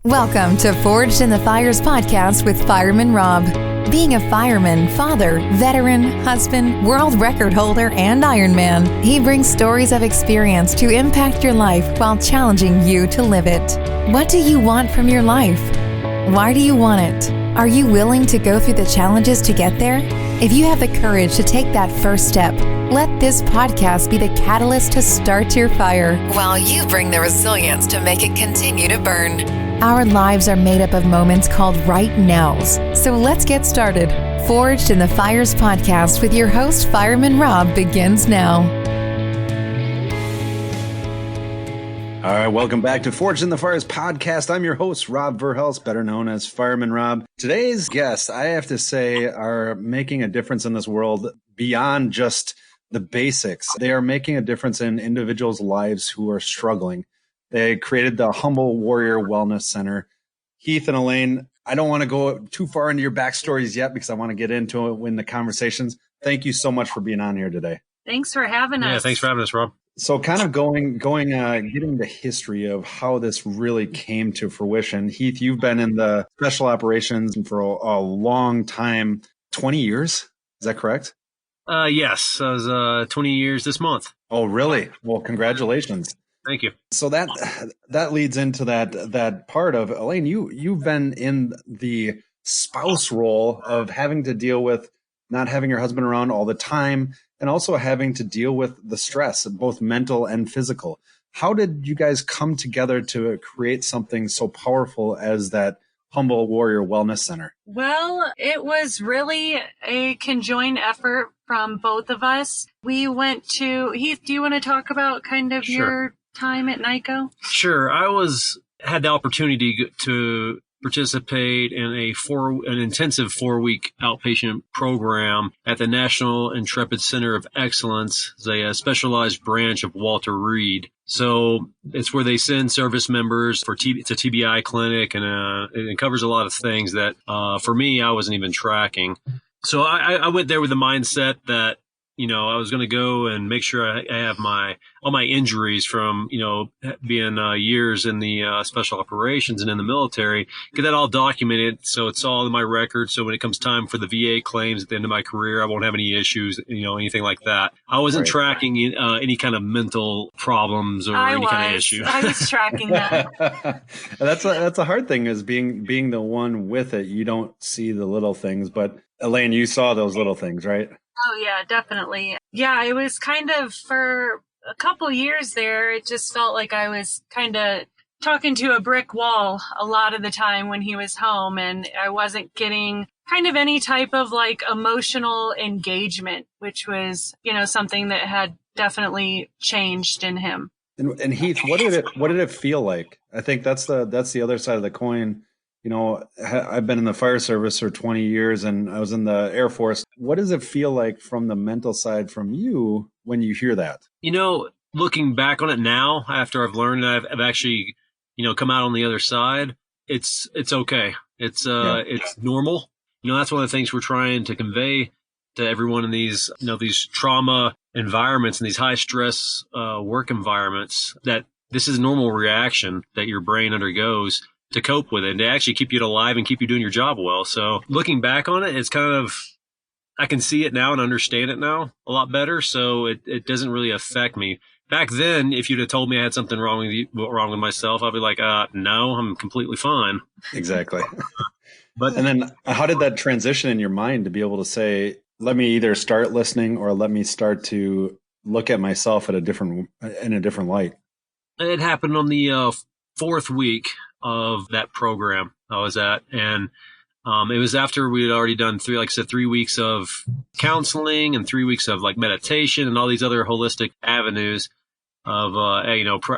Welcome to Forged in the Fires podcast with Fireman Rob. Being a fireman, father, veteran, husband, world record holder, and Ironman, he brings stories of experience to impact your life while challenging you to live it. What do you want from your life? Why do you want it? Are you willing to go through the challenges to get there? If you have the courage to take that first step, let this podcast be the catalyst to start your fire, while you bring the resilience to make it continue to burn. Our lives are made up of moments called right nows. So let's get started. Forged in the Fires podcast with your host, Fireman Rob, begins now. All right, welcome back to Forged in the Fires podcast. I'm your host, Rob Verhulst, better known as Fireman Rob. Today's guests, I have to say, are making a difference in this world beyond just the basics. They are making a difference in individuals' lives who are struggling. They created the Humble Warrior Wellness Center. Heath and Elaine, I don't want to go too far into your backstories yet because I want to get into it in the conversations. Thank you so much for being on here today. Thanks for having us. Yeah, thanks for having us, Rob. So kind of getting the history of how this really came to fruition. Heath, you've been in the special operations for a long time, 20 years. Is that correct? Yes, I was 20 years this month. Oh, really? Well, congratulations. Thank you. So that leads into that part of, Elaine, you've been in the spouse role of having to deal with not having your husband around all the time and also having to deal with the stress, both mental and physical. How did you guys come together to create something so powerful as that Humble Warrior Wellness Center? Well, it was really a conjoined effort from both of us. We went to, Heath, do you want to talk about kind of your time at NICoE? Sure. Had the opportunity to participate in an intensive 4-week outpatient program at the National Intrepid Center of Excellence. It's a specialized branch of Walter Reed. So it's where they send service members it's a TBI clinic, and it covers a lot of things that for me, I wasn't even tracking. So I went there with the mindset that, I was going to go and make sure I have all my injuries from, being years in the special operations and in the military, get that all documented. So it's all in my record. So when it comes time for the VA claims at the end of my career, I won't have any issues, anything like that. I wasn't tracking any kind of mental problems or any kind of issue. I was tracking that. That's a hard thing, is being the one with it. You don't see the little things, but Elaine, you saw those little things, right? Oh, yeah, definitely. Yeah, it was kind of for a couple years there, it just felt like I was kind of talking to a brick wall a lot of the time when he was home, and I wasn't getting kind of any type of like emotional engagement, which was, something that had definitely changed in him. And Heath, what did it feel like? I think that's the other side of the coin. I've been in the fire service for 20 years and I was in the Air Force. What does it feel like from the mental side from you when you hear that? Looking back on it now, after I've learned and I've actually, come out on the other side, it's okay. It's normal. That's one of the things we're trying to convey to everyone in these, these trauma environments and these high stress work environments, that this is a normal reaction that your brain undergoes to cope with it and to actually keep you alive and keep you doing your job well. So looking back on it, it's kind of, I can see it now and understand it now a lot better. So it doesn't really affect me. Back then, if you'd have told me I had something wrong with myself, I'd be like, no, I'm completely fine. Exactly. And then how did that transition in your mind to be able to say, let me either start listening or let me start to look at myself in a different light? It happened on the 4th week of that program I was at. And it was after we had already done 3 weeks of counseling and 3 weeks of like meditation and all these other holistic avenues of,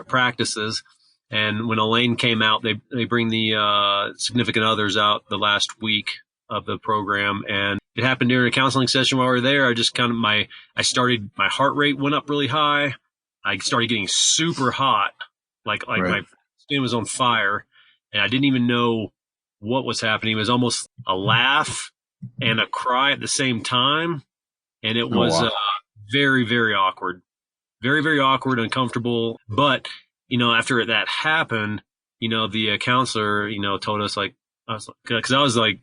practices. And when Elaine came out, they bring the significant others out the last week of the program. And it happened during a counseling session while we were there. I just kind of, my heart rate went up really high. I started getting super hot, like right. My skin was on fire. And I didn't even know what was happening. It was almost a laugh and a cry at the same time. And it was very, very awkward. Very, very awkward, uncomfortable. But, after that happened, the counselor, told us like, because I was like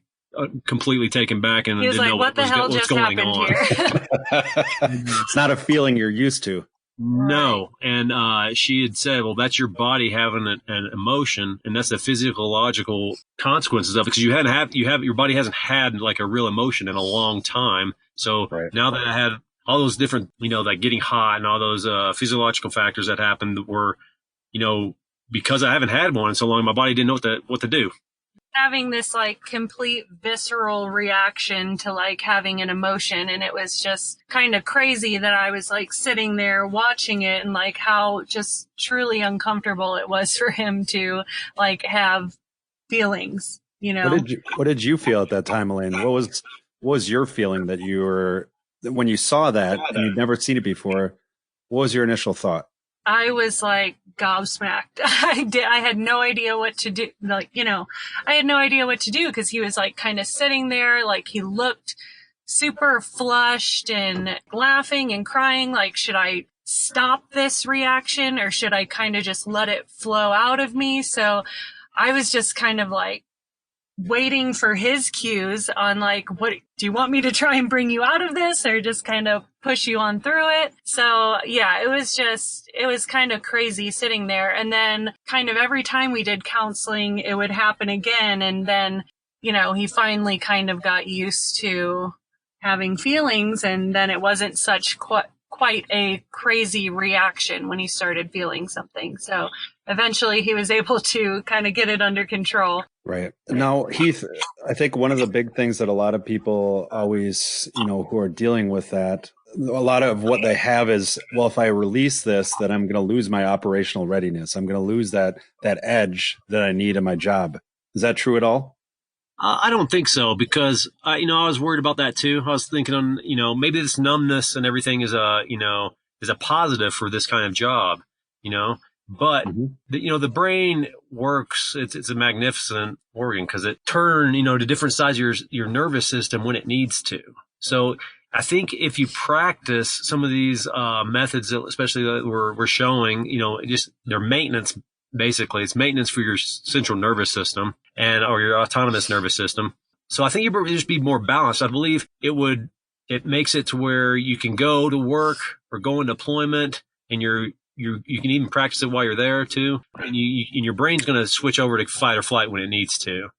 completely taken back and he was didn't like, know what the hell what's just going happened on. here? It's not a feeling you're used to. No. And she had said, well, that's your body having an emotion, and that's the physiological consequences of it, because your body hasn't had like a real emotion in a long time. So Right. now that I had all those different, like getting hot and all those physiological factors that happened were, because I haven't had one in so long, my body didn't know what to do. Having this like complete visceral reaction to like having an emotion, and it was just kind of crazy that I was like sitting there watching it, and like how just truly uncomfortable it was for him to like have feelings, What did you feel at that time, Elaine? What was your feeling that when you saw that and you'd never seen it before? What was your initial thought? I was like gobsmacked. I had no idea what to do. Like, I had no idea what to do, because he was like kind of sitting there, like he looked super flushed and laughing and crying. Like, should I stop this reaction, or should I kind of just let it flow out of me? So I was just kind of like waiting for his cues on like, what do you want me to try and bring you out of this, or just kind of push you on through it? So yeah, it was kind of crazy sitting there. And then kind of every time we did counseling, it would happen again. And then, he finally kind of got used to having feelings, and then it wasn't such quite a crazy reaction when he started feeling something. So eventually he was able to kind of get it under control. Right. Now, Heath, I think one of the big things that a lot of people always, who are dealing with that, a lot of what they have is, well, if I release this, then I'm going to lose my operational readiness. I'm going to lose that edge that I need in my job. Is that true at all? I don't think so, because I was worried about that too. I was thinking maybe this numbness and everything is a positive for this kind of job, But the brain works. It's a magnificent organ, because it turns to different sides of your nervous system when it needs to. So I think if you practice some of these methods, especially that we're showing, just their maintenance. Basically, it's maintenance for your central nervous system or your autonomous nervous system. So I think you would just be more balanced. I believe it makes it to where you can go to work or go in deployment, and you can even practice it while you're there too. And your brain's going to switch over to fight or flight when it needs to.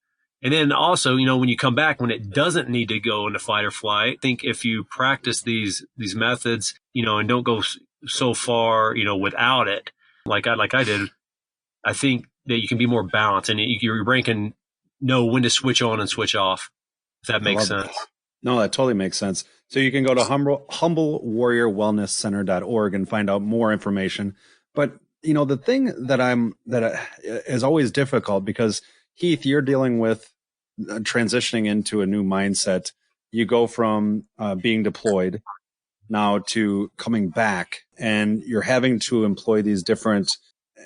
And then also, when you come back, when it doesn't need to go into fight or flight, I think if you practice these methods, and don't go so far, without it, like I did, I think that you can be more balanced, and your brain can know when to switch on and switch off, if that makes sense. No, that totally makes sense. So you can go to humblewarriorwellnesscenter.org and find out more information. But, the thing that is always difficult, because Heath, you're dealing with transitioning into a new mindset. You go from being deployed now to coming back, and you're having to employ these different,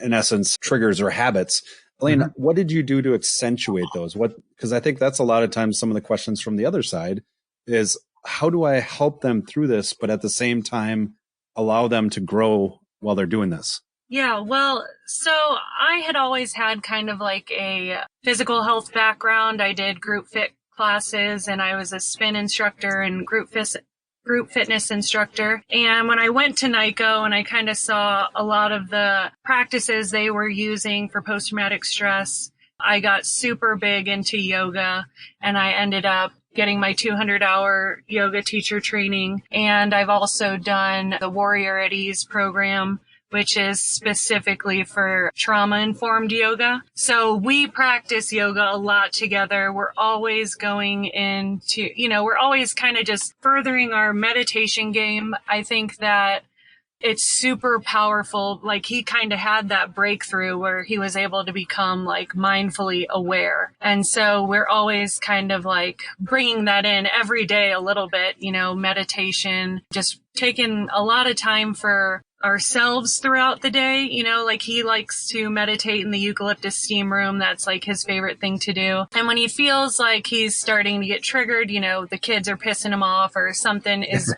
in essence, triggers or habits. Elaine, what did you do to accentuate those? Because I think that's a lot of times some of the questions from the other side is, how do I help them through this, but at the same time allow them to grow while they're doing this? Yeah, well, so I had always had kind of like a physical health background. I did group fit classes, and I was a spin instructor and group fitness instructor. And when I went to NICoE and I kind of saw a lot of the practices they were using for post-traumatic stress, I got super big into yoga, and I ended up getting my 200-hour yoga teacher training. And I've also done the Warrior at Ease program, which is specifically for trauma-informed yoga. So we practice yoga a lot together. We're always going into, we're always kind of just furthering our meditation game. I think that it's super powerful. Like, he kind of had that breakthrough where he was able to become like mindfully aware. And so we're always kind of like bringing that in every day a little bit, meditation, just taking a lot of time for ourselves throughout the day. Like, he likes to meditate in the eucalyptus steam room. That's like his favorite thing to do. And when he feels like he's starting to get triggered, the kids are pissing him off or something is,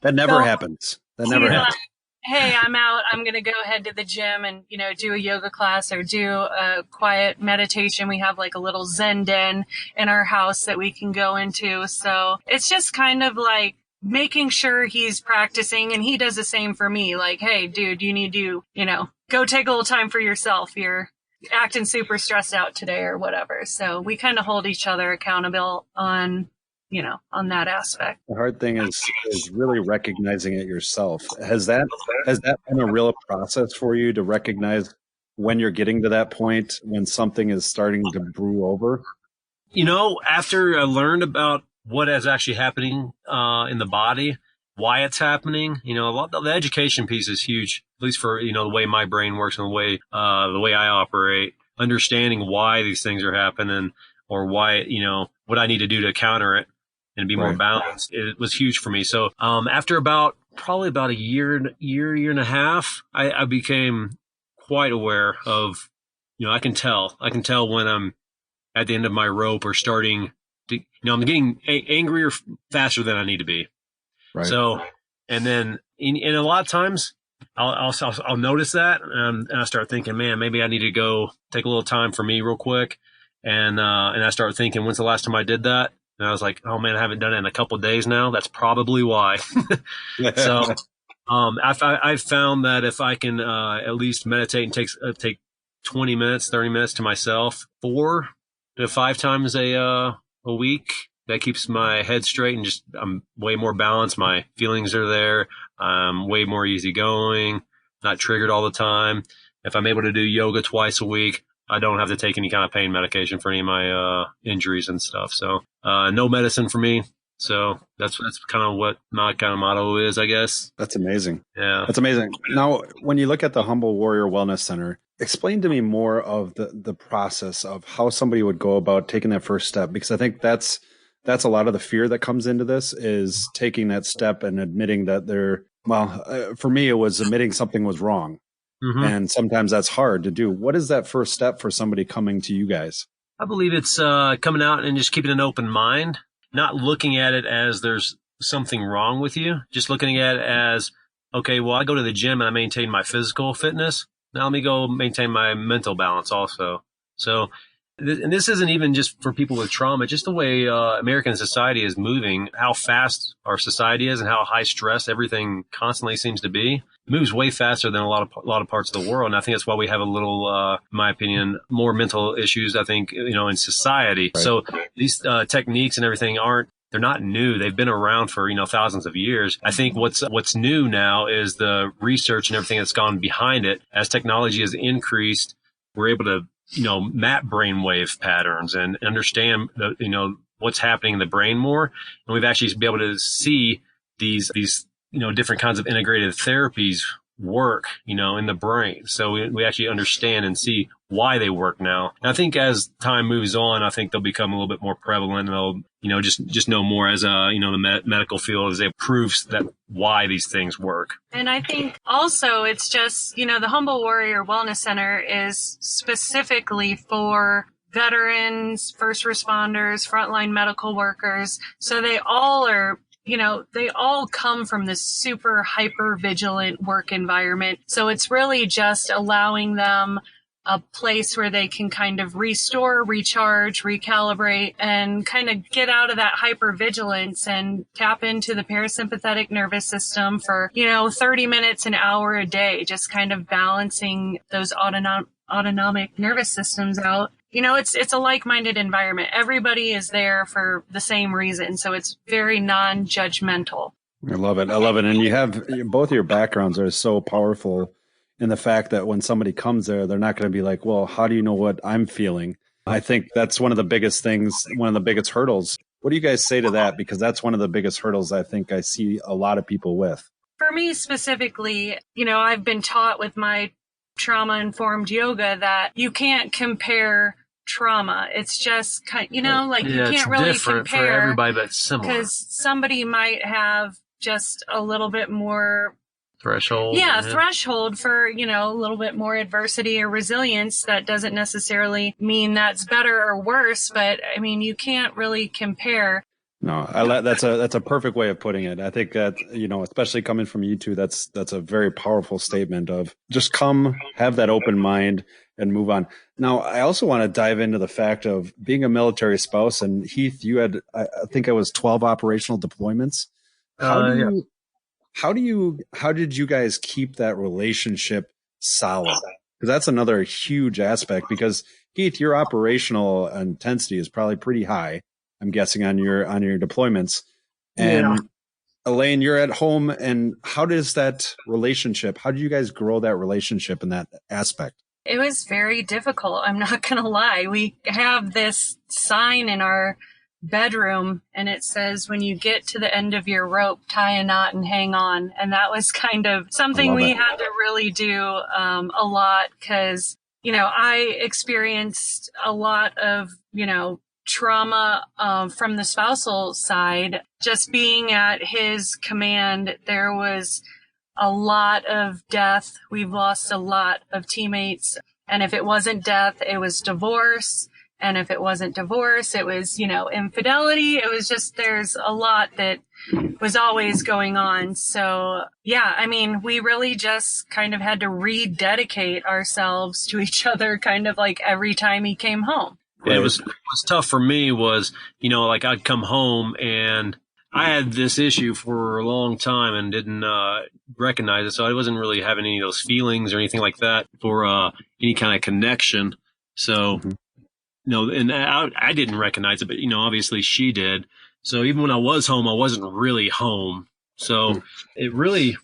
that never happens. That never happens. hey, I'm out. I'm going to go ahead to the gym and, do a yoga class or do a quiet meditation. We have like a little Zen den in our house that we can go into. So it's just kind of like making sure he's practicing, and he does the same for me. Like, hey, dude, you need to, go take a little time for yourself. You're acting super stressed out today or whatever. So we kind of hold each other accountable on that aspect. The hard thing is really recognizing it yourself. Has that been a real process for you to recognize when you're getting to that point, when something is starting to brew over? After I learned about what is actually happening in the body, why it's happening, a lot of the education piece is huge, at least for, the way my brain works and the way I operate, understanding why these things are happening or why, what I need to do to counter it and be more balanced. It was huge for me. So, after probably about a year and a half, I became quite aware of, I can tell when I'm at the end of my rope or starting to, I'm getting angrier faster than I need to be. Right. So, and then in a lot of times I'll notice that and I start thinking, man, maybe I need to go take a little time for me real quick. And I start thinking, when's the last time I did that? And I was like, oh man, I haven't done it in a couple of days now. That's probably why. So, I've found that if I can, at least meditate and take 20 minutes, 30 minutes to myself 4 to 5 times a week, that keeps my head straight and just, I'm way more balanced. My feelings are there. I'm way more easygoing, not triggered all the time. If I'm able to do yoga twice a week, I don't have to take any kind of pain medication for any of my injuries and stuff. So no medicine for me. So that's kind of what my kind of motto is, I guess. That's amazing. Yeah. That's amazing. Now, when you look at the Humble Warrior Wellness Center, explain to me more of the process of how somebody would go about taking that first step, because I think that's a lot of the fear that comes into this, is taking that step and admitting that for me, it was admitting something was wrong. Mm-hmm. And sometimes that's hard to do. What is that first step for somebody coming to you guys? I believe it's coming out and just keeping an open mind, not looking at it as there's something wrong with you, just looking at it as, okay, well, I go to the gym and I maintain my physical fitness. Now let me go maintain my mental balance also. So, and this isn't even just for people with trauma, just the way American society is moving, how fast our society is and how high stress everything constantly seems to be. It moves way faster than a lot of parts of the world. And I think that's why we have a little, in my opinion, more mental issues, I think, in society. Right. So these techniques and everything they're not new. They've been around for, thousands of years. I think what's new now is the research and everything that's gone behind it. As technology has increased, we're able to map brainwave patterns and understand what's happening in the brain more. And we've actually been able to see these different kinds of integrated therapies work, in the brain. So we actually understand and see why they work now. And I think as time moves on, I think they'll become a little bit more prevalent, and they'll, just know more as the medical field, as they proves that why these things work. And I think also it's just, the Humble Warrior Wellness Center is specifically for veterans, first responders, frontline medical workers. So they all are, they all come from this super hyper vigilant work environment. So it's really just allowing them a place where they can kind of restore, recharge, recalibrate, and kind of get out of that hypervigilance and tap into the parasympathetic nervous system for, 30 minutes, an hour a day, just kind of balancing those autonomic nervous systems out. It's a like-minded environment. Everybody is there for the same reason. So it's very non-judgmental. I love it. And you have both your backgrounds are so powerful in the fact that when somebody comes there, they're not going to be like, well, how do you know what I'm feeling? I think that's one of the biggest things, one of the biggest hurdles. What do you guys say to that? Because that's one of the biggest hurdles I think I see a lot of people with. For me specifically, I've been taught with my trauma-informed yoga that you can't compare trauma. It's just, you can't really compare for everybody, but similar. Because somebody might have just a little bit more threshold. Yeah, threshold for, a little bit more adversity or resilience. That doesn't necessarily mean that's better or worse, but I mean, you can't really compare. No, that's a perfect way of putting it. I think that, especially coming from you two, that's a very powerful statement of just come, have that open mind and move on. Now, I also want to dive into the fact of being a military spouse, and Heath, you had, I think it was 12 operational deployments. Yeah. How did you guys keep that relationship solid? Because that's another huge aspect, because Heath, your operational intensity is probably pretty high, I'm guessing, on your deployments. And Yeah. Elaine, you're at home, and how do you guys grow that relationship in that aspect? It was very difficult. I'm not going to lie. We have this sign in our bedroom and it says, when you get to the end of your rope, tie a knot and hang on. And that was kind of something we had to really do a lot because, I experienced a lot of, trauma from the spousal side. Just being at his command, there was a lot of death. We've lost a lot of teammates. And if it wasn't death, it was divorce. And if it wasn't divorce, it was, infidelity. It was just, there's a lot that was always going on. So yeah, I mean, we really just kind of had to rededicate ourselves to each other kind of like every time he came home. It was tough for me was, like I'd come home and I had this issue for a long time and didn't recognize it. So I wasn't really having any of those feelings or anything like that for any kind of connection. So, and I didn't recognize it, but, obviously she did. So even when I was home, I wasn't really home. So it really,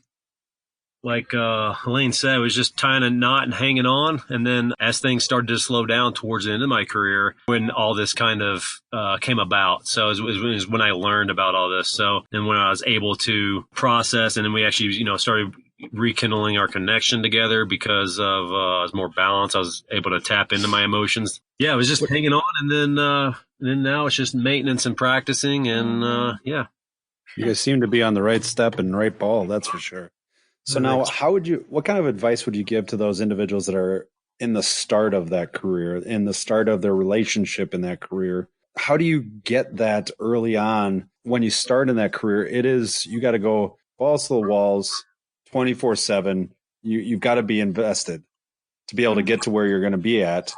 like Elaine said, it was just tying a knot and hanging on. And then as things started to slow down towards the end of my career, when all this kind of came about. So it was when I learned about all this. So and when I was able to process, and then we actually, started rekindling our connection together because of I was more balanced. I was able to tap into my emotions. Yeah, it was just hanging on. And then now it's just maintenance and practicing. And yeah. You guys seem to be on the right step and right ball. That's for sure. So now, what kind of advice would you give to those individuals that are in the start of that career, in the start of their relationship in that career? How do you get that early on when you start in that career? You got to go balls to the walls 24/7. You've got to be invested to be able to get to where you're going to be at.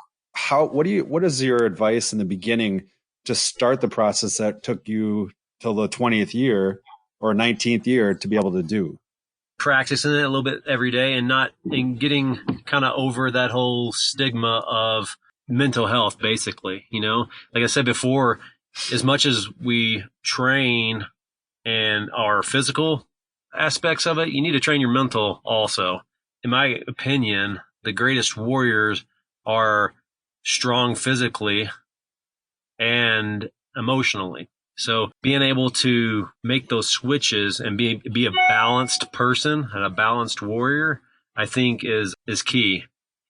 What is your advice in the beginning to start the process that took you till the 20th year or 19th year to be able to do? Practicing it a little bit every day and getting kind of over that whole stigma of mental health, basically, like I said before, as much as we train and our physical aspects of it, you need to train your mental also. In my opinion, the greatest warriors are strong physically and emotionally. So being able to make those switches and be a balanced person and a balanced warrior, I think is key.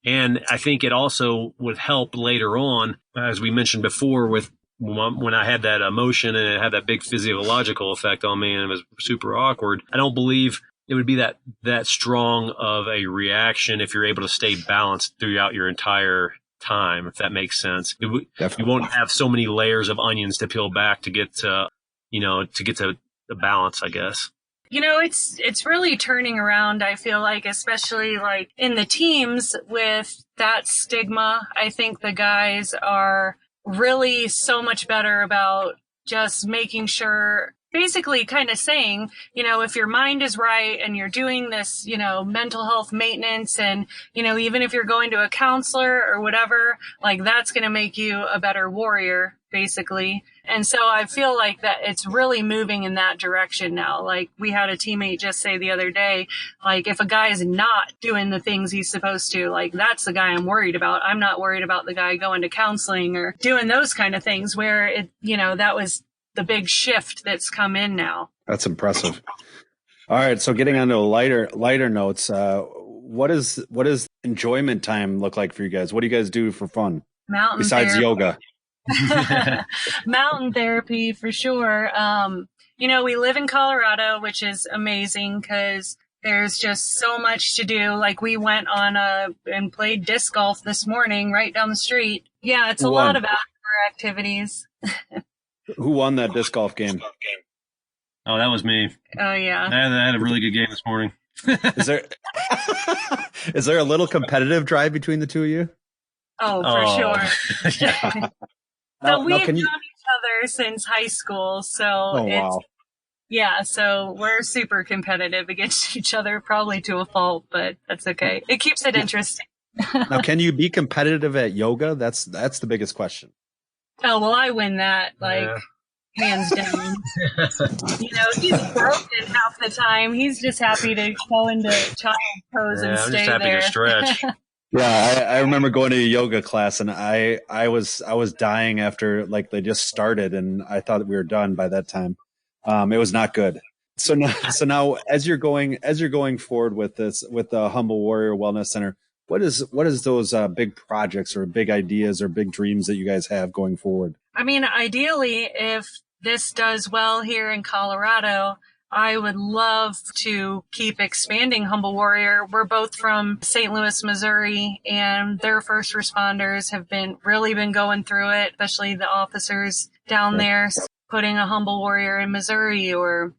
And I think it also would help later on, as we mentioned before, with when I had that emotion and it had that big physiological effect on me and it was super awkward. I don't believe it would be that strong of a reaction if you're able to stay balanced throughout your entire time, if that makes sense. You won't have so many layers of onions to peel back to get to the balance, I guess. It's really turning around, I feel like, especially like in the teams with that stigma. I think the guys are really so much better about just making sure, basically kind of saying, if your mind is right and you're doing this, mental health maintenance and, even if you're going to a counselor or whatever, like that's going to make you a better warrior, basically. And so I feel like that it's really moving in that direction now. Like we had a teammate just say the other day, like if a guy is not doing the things he's supposed to, like that's the guy I'm worried about. I'm not worried about the guy going to counseling or doing those kind of things where it, that was the big shift that's come in now. That's impressive. All right. So getting on to lighter notes, what does enjoyment time look like for you guys? What do you guys do for fun besides yoga? Mountain therapy for sure. We live in Colorado, which is amazing because there's just so much to do. Like we went and played disc golf this morning right down the street. Yeah, it's a lot of outdoor activities. Who won that disc golf game? Oh, that was me. Oh, yeah. I had a really good game this morning. Is there is there a little competitive drive between the two of you? Oh, for sure. Yeah. So we've known each other since high school. So wow. Yeah, so we're super competitive against each other, probably to a fault, but that's okay. It keeps it interesting. Now, can you be competitive at yoga? That's the biggest question. Oh, well, I win that, hands down. He's broken half the time. He's just happy to go into child pose and stay there. I'm just happy to stretch. Yeah, I remember going to a yoga class, and I was dying after they just started, and I thought we were done by that time. It was not good. So now as you're going forward with this, with the Humble Warrior Wellness Center, what is those big projects or big ideas or big dreams that you guys have going forward? I mean, ideally, if this does well here in Colorado, I would love to keep expanding Humble Warrior. We're both from St. Louis, Missouri, and their first responders have been going through it, especially the officers down there, putting a Humble Warrior in Missouri or,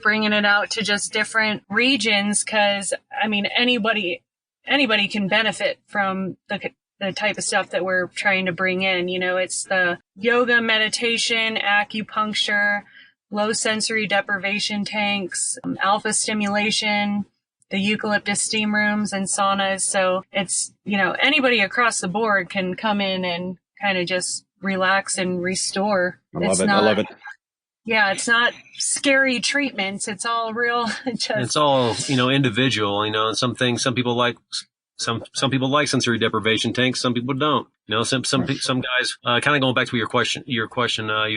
bringing it out to just different regions. Cause I mean, anybody can benefit from the type of stuff that we're trying to bring in. It's the yoga, meditation, acupuncture, low sensory deprivation tanks, alpha stimulation, the eucalyptus steam rooms and saunas. So it's, anybody across the board can come in and kind of just relax and restore. I love it. Yeah, it's not scary treatments. It's all real. It's all, individual, and some people like some people like sensory deprivation tanks. Some people don't. Some guys, kind of going back to your question you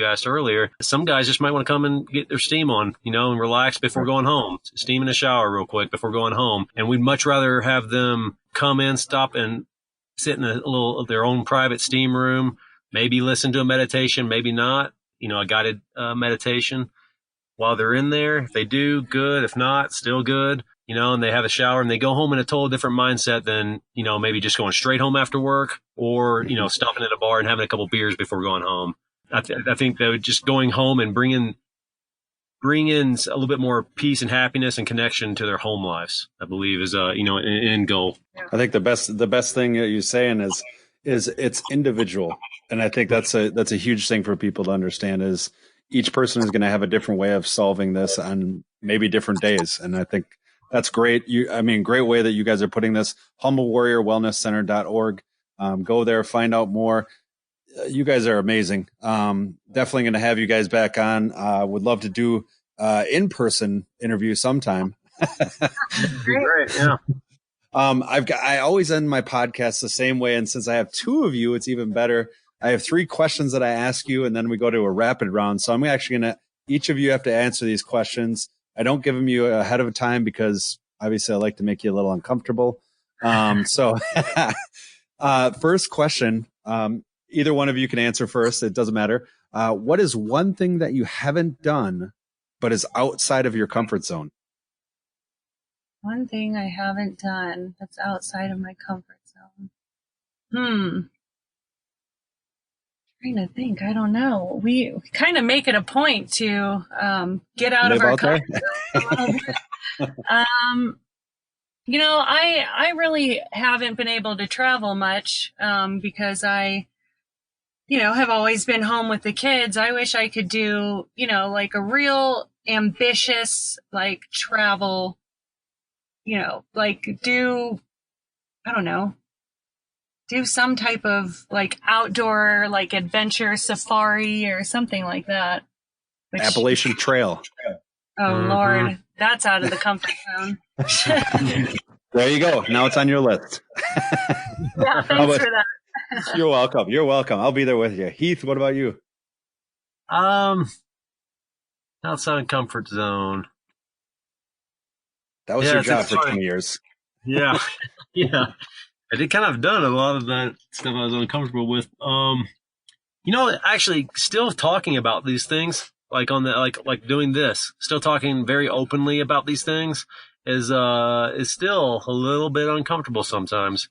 asked earlier, some guys just might want to come and get their steam on, and relax before going home, steam in the shower real quick before going home. And we'd much rather have them come in, stop and sit in their own private steam room, maybe listen to a meditation, maybe not, a guided meditation while they're in there. If they do, good. If not, still good. And they have a shower and they go home in a total different mindset than, maybe just going straight home after work or, stopping at a bar and having a couple beers before going home. I think that just going home and bring in a little bit more peace and happiness and connection to their home lives, I believe is, an end goal. I think the best thing that you're saying is it's individual. And I think that's a huge thing for people to understand is each person is going to have a different way of solving this on maybe different days. And I think that's great. Great way that you guys are putting this. HumbleWarriorWellnessCenter.org. Go there, find out more. You guys are amazing. Definitely going to have you guys back on. Would love to do in-person interview sometime. Great. Yeah. I always end my podcast the same way. And since I have two of you, it's even better. I have 3 questions that I ask you, and then we go to a rapid round. So I'm actually going to, each of you have to answer these questions. I don't give them you ahead of time because obviously I like to make you a little uncomfortable. So first question, either one of you can answer first. It doesn't matter. What is one thing that you haven't done, but is outside of your comfort zone? One thing I haven't done that's outside of my comfort zone. Trying to think. I don't know. We kind of make it a point to get out of our comfort zone. I really haven't been able to travel much because I, have always been home with the kids. I wish I could do, a real ambitious travel. Do some type of outdoor adventure safari or something like that. Appalachian Trail. Oh, Lord, that's out of the comfort zone. There you go. Now it's on your list. Yeah, thanks for that. You're welcome. You're welcome. I'll be there with you. Heath, what about you? Outside of comfort zone. That was your job for 20 years. Yeah. Yeah. I did kind of done a lot of that stuff I was uncomfortable with. Actually still talking about these things, on the, doing this, still talking very openly about these things is still a little bit uncomfortable sometimes.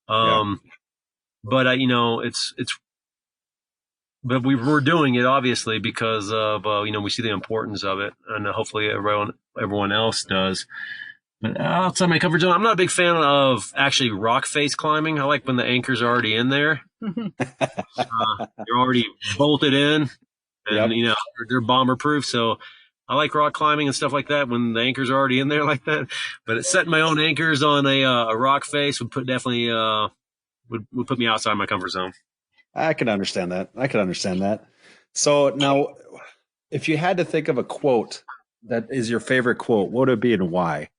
But it's but we were doing it obviously because of, we see the importance of it, and hopefully everyone else does. But outside my comfort zone, I'm not a big fan of actually rock face climbing. I like when the anchor's already in there. They're already bolted in, and Yep. they're bomber proof. So I like rock climbing and stuff like that when the anchor's already in there like that. But setting my own anchors on a rock face would put me outside my comfort zone. I can understand that. So now, if you had to think of a quote that is your favorite quote, what would it be and why?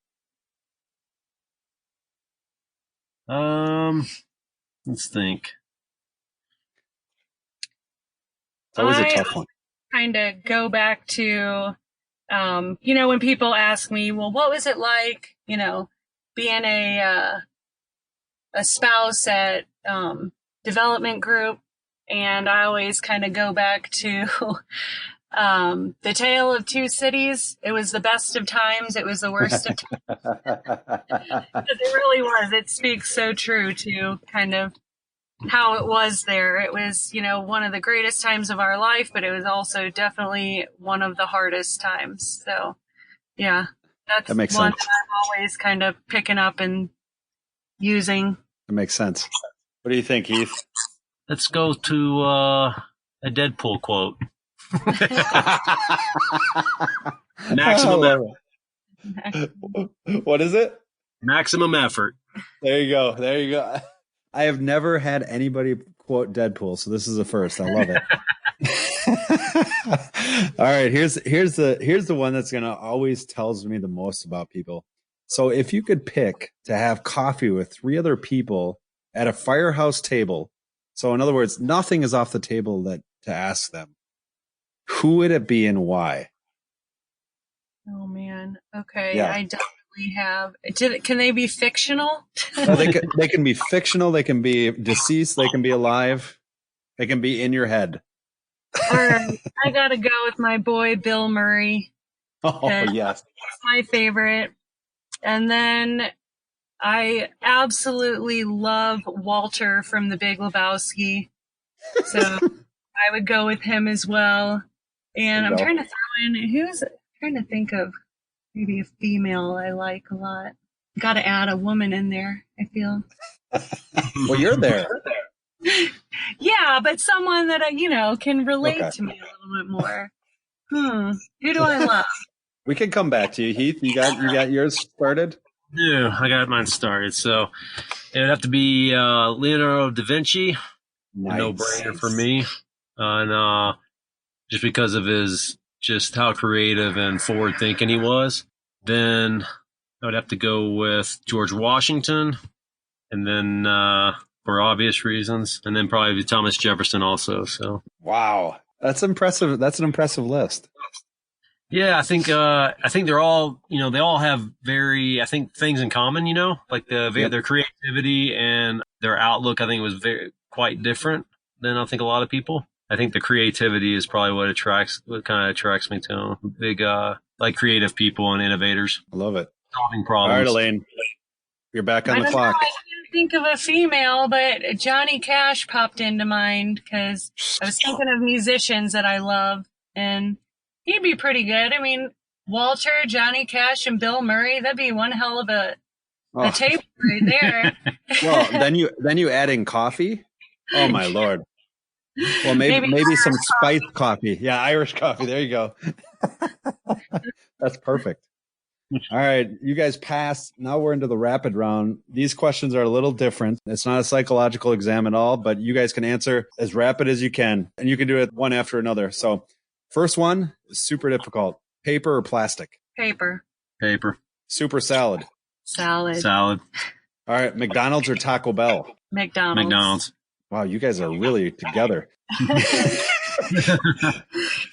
Let's think. It's always a tough one. Kind of go back to, when people ask me, well, what was it like, being a spouse at development group? And I always kind of go back to The Tale of Two Cities. It was the best of times. It was the worst of times. It really was. It speaks so true to kind of how it was there. It was, one of the greatest times of our life, but it was also definitely one of the hardest times. So, yeah, that makes one sense. That I'm always kind of picking up and using. That makes sense. What do you think, Heath? Let's go to a Deadpool quote. Maximum effort. What is it? Maximum effort. There you go. I have never had anybody quote Deadpool, so this is a first. I love it. All right, here's the one that's gonna always tells me the most about people. So if you could pick to have coffee with 3 other people at a firehouse table, so in other words, nothing is off the table to ask them, who would it be and why? Oh man. Okay. Yeah. I definitely have. Can they be fictional? No, they can be fictional. They can be deceased. They can be alive. They can be in your head. All right. I got to go with my boy, Bill Murray. Oh, yes. My favorite. And then I absolutely love Walter from The Big Lebowski. So I would go with him as well. And I'm trying to throw in, trying to think of maybe a female I like a lot. Got to add a woman in there, I feel. Well, you're there. Yeah, but someone that can relate to me a little bit more. Who do I love? We can come back to you, Heath. You got yours started? Yeah, I got mine started. So it would have to be Leonardo da Vinci. Nice. No brainer for me. And just because of just how creative and forward thinking he was. Then I would have to go with George Washington, and then for obvious reasons, and then probably Thomas Jefferson also. So wow, that's impressive. That's an impressive list. Yeah, I think they're all, they all have things in common, like their creativity and their outlook. I think was quite different than I think a lot of people. I think the creativity is probably what kind of attracts me to them. Big, like creative people and innovators. I love it. Solving problems. All right, Elaine, you're back on the clock. I didn't think of a female, but Johnny Cash popped into mind because I was thinking of musicians that I love, and he'd be pretty good. I mean, Walter, Johnny Cash, and Bill Murray, that'd be one hell of a table right there. Well, then you add in coffee. Oh my Lord. Well, maybe some spiced coffee. Yeah, Irish coffee. There you go. That's perfect. All right, you guys passed. Now we're into the rapid round. These questions are a little different. It's not a psychological exam at all, but you guys can answer as rapid as you can, and you can do it one after another. So first one is super difficult. Paper or plastic? Paper. Super salad? Salad. All right, McDonald's or Taco Bell? McDonald's. Wow, you guys are really together.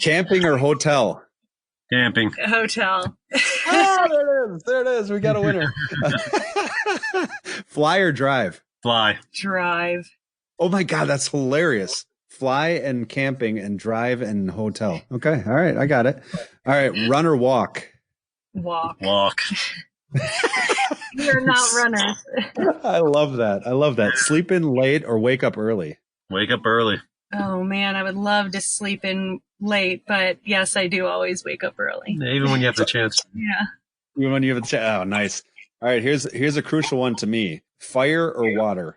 Camping or hotel? Camping. Hotel. Oh, there it is. We got a winner. Fly or drive? Fly. Drive. Oh my God, that's hilarious. Fly and camping and drive and hotel. Okay, all right, I got it. All right, run or walk? Walk. You're not runners. I love that. Sleep in late or wake up early? Wake up early. Oh man, I would love to sleep in late, but yes, I do always wake up early. Yeah, even when you have the chance. Yeah. Even when you have oh, nice. All right, here's a crucial one to me. Fire or water?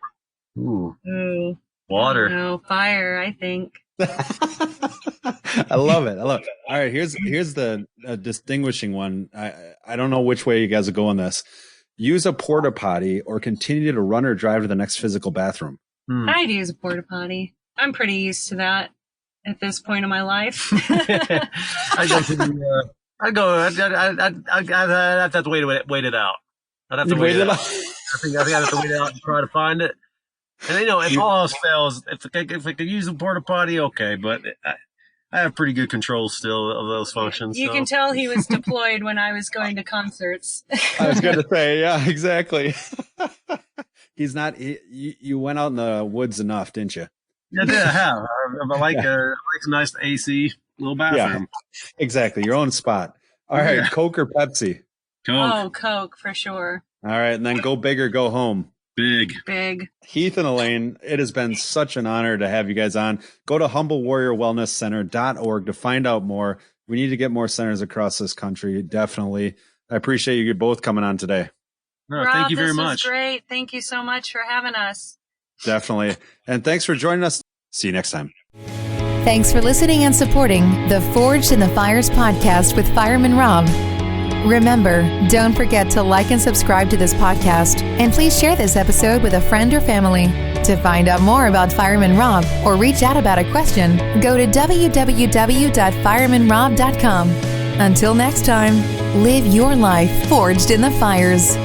Ooh. Ooh. Water. No, fire, I think. I love it. All right, here's the distinguishing one. I don't know which way you guys will go on this. Use a porta potty or continue to run or drive to the next physical bathroom. I'd use a porta potty. I'm pretty used to that at this point in my life. I'd have to wait it out. I'd have to wait it out. I think I'd have to wait it out and try to find it. And if all else fails, if I could use a porta potty, okay, but I have pretty good control still of those functions. You can tell he was deployed when I was going to concerts. I was going to say, yeah, exactly. He's not. You went out in the woods enough, didn't you? Yeah, I have. I like a nice AC little bathroom. Yeah, exactly. Your own spot. All right, Coke or Pepsi? Coke. Oh, Coke for sure. All right, and then go big or go home. Big. Heath and Elaine, it has been such an honor to have you guys on. Go to humblewarriorwellnesscenter.org to find out more. We need to get more centers across this country. Definitely. I appreciate you both coming on today. No, Rob, thank you very much. This was great. Thank you so much for having us. Definitely. And thanks for joining us. See you next time. Thanks for listening and supporting the Forged in the Fires podcast with Fireman Rob. Remember, don't forget to like and subscribe to this podcast, and please share this episode with a friend or family. To find out more about Fireman Rob or reach out about a question, go to www.firemanrob.com. Until next time, live your life forged in the fires.